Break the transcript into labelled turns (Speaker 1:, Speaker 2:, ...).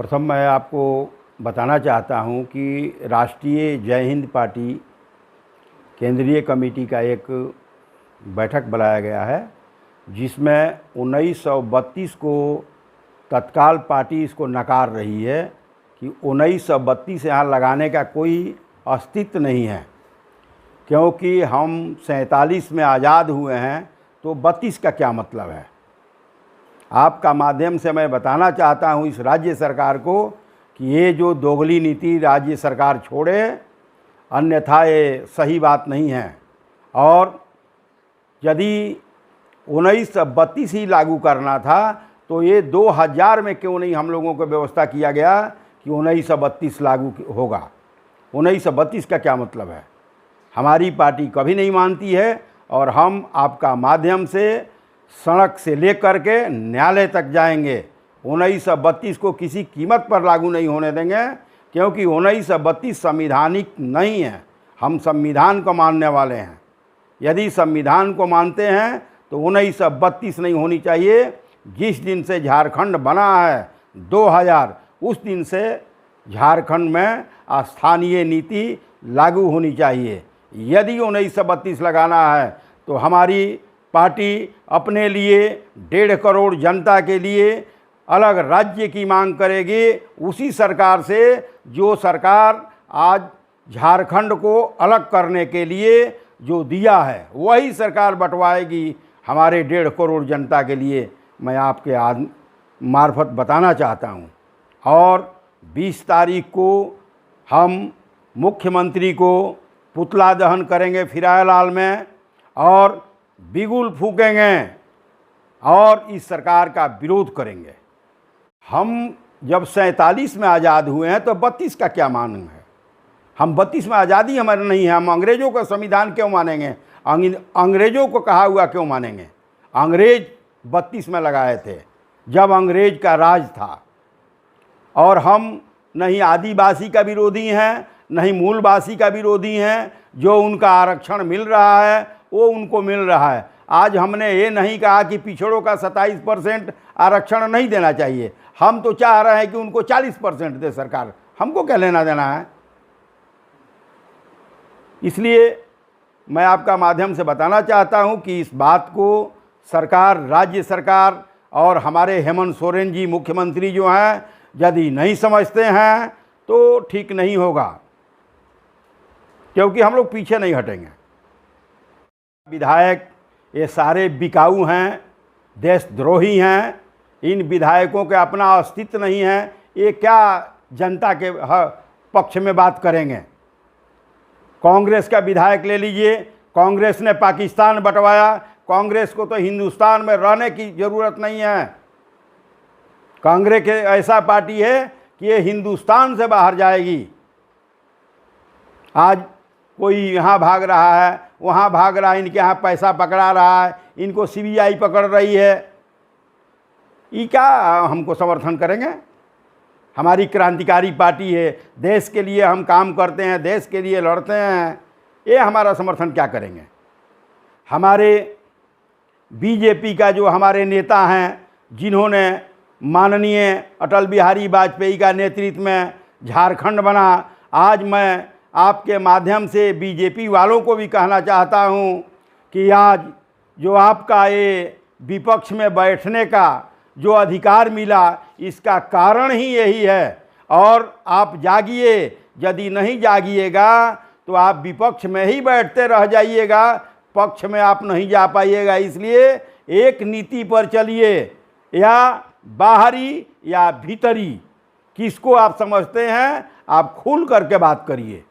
Speaker 1: प्रथम मैं आपको बताना चाहता हूं कि राष्ट्रीय जय हिंद पार्टी केंद्रीय कमेटी का एक बैठक बुलाया गया है, जिसमें 1932 को तत्काल पार्टी इसको नकार रही है कि 1932 यहाँ लगाने का कोई अस्तित्व नहीं है, क्योंकि हम 47 में आज़ाद हुए हैं, तो 32 का क्या मतलब है। आपका माध्यम से मैं बताना चाहता हूँ इस राज्य सरकार को कि ये जो दोगली नीति राज्य सरकार छोड़े, अन्यथा ये सही बात नहीं है। और यदि 1932 ही लागू करना था तो ये 2000 में क्यों नहीं हम लोगों को व्यवस्था किया गया कि 1932 लागू होगा। 1932 का क्या मतलब है, हमारी पार्टी कभी नहीं मानती है। और हम आपका माध्यम से सड़क से लेकर के न्यायालय तक जाएंगे। 1932 को किसी कीमत पर लागू नहीं होने देंगे, क्योंकि 1932 संविधानिक नहीं है। हम संविधान को मानने वाले हैं। यदि संविधान को मानते हैं तो 1932 नहीं होनी चाहिए। जिस दिन से झारखंड बना है 2000, उस दिन से झारखंड में स्थानीय नीति लागू होनी चाहिए। यदि 1932 लगाना है तो हमारी पार्टी अपने लिए 1.5 करोड़ जनता के लिए अलग राज्य की मांग करेगी, उसी सरकार से जो सरकार आज झारखंड को अलग करने के लिए जो दिया है वही सरकार बंटवाएगी हमारे 1.5 करोड़ जनता के लिए। मैं आपके मार्फत बताना चाहता हूं। और 20 तारीख को हम मुख्यमंत्री को पुतला दहन करेंगे फिरायलाल में और बिगुल फूकेंगे और इस सरकार का विरोध करेंगे। हम जब 47 में आज़ाद हुए हैं तो 32 का क्या मांग है। हम 32 में आज़ादी हमारे नहीं है। हम अंग्रेज़ों का संविधान क्यों मानेंगे, अंग्रेज़ों को कहा हुआ क्यों मानेंगे। अंग्रेज़ 32 में लगाए थे जब अंग्रेज़ का राज था। और हम नहीं आदिवासी का विरोधी हैं, नहीं मूलवासी का विरोधी हैं। जो उनका आरक्षण मिल रहा है वो उनको मिल रहा है। आज हमने ये नहीं कहा कि पिछड़ों का 27% आरक्षण नहीं देना चाहिए। हम तो चाह रहे हैं कि उनको 40% दे सरकार, हमको क्या लेना देना है। इसलिए मैं आपका माध्यम से बताना चाहता हूं कि इस बात को सरकार, राज्य सरकार और हमारे हेमंत सोरेन जी मुख्यमंत्री जो हैं, यदि नहीं समझते हैं तो ठीक नहीं होगा, क्योंकि हम लोग पीछे नहीं हटेंगे। विधायक ये सारे बिकाऊ हैं, देशद्रोही हैं। इन विधायकों के अपना अस्तित्व नहीं है। ये क्या जनता के पक्ष में बात करेंगे। कांग्रेस का विधायक ले लीजिए, कांग्रेस ने पाकिस्तान बंटवाया। कांग्रेस को तो हिंदुस्तान में रहने की ज़रूरत नहीं है। कांग्रेस के ऐसा पार्टी है कि ये हिंदुस्तान से बाहर जाएगी। आज कोई यहाँ भाग रहा है, वहाँ भाग रहा है, इनके यहाँ पैसा पकड़ा रहा है, इनको सीबीआई पकड़ रही है। ये क्या हमको समर्थन करेंगे। हमारी क्रांतिकारी पार्टी है, देश के लिए हम काम करते हैं, देश के लिए लड़ते हैं। ये हमारा समर्थन क्या करेंगे। हमारे बीजेपी का जो हमारे नेता हैं, जिन्होंने माननीय अटल बिहारी वाजपेयी का नेतृत्व में झारखंड बना, आज मैं आपके माध्यम से बीजेपी वालों को भी कहना चाहता हूं कि आज जो आपका ये विपक्ष में बैठने का जो अधिकार मिला, इसका कारण ही यही है। और आप जागिए। यदि नहीं जागिएगा तो आप विपक्ष में ही बैठते रह जाइएगा, पक्ष में आप नहीं जा पाइएगा। इसलिए एक नीति पर चलिए, या बाहरी या भीतरी, किसको आप समझते हैं, आप खुल करके बात करिए।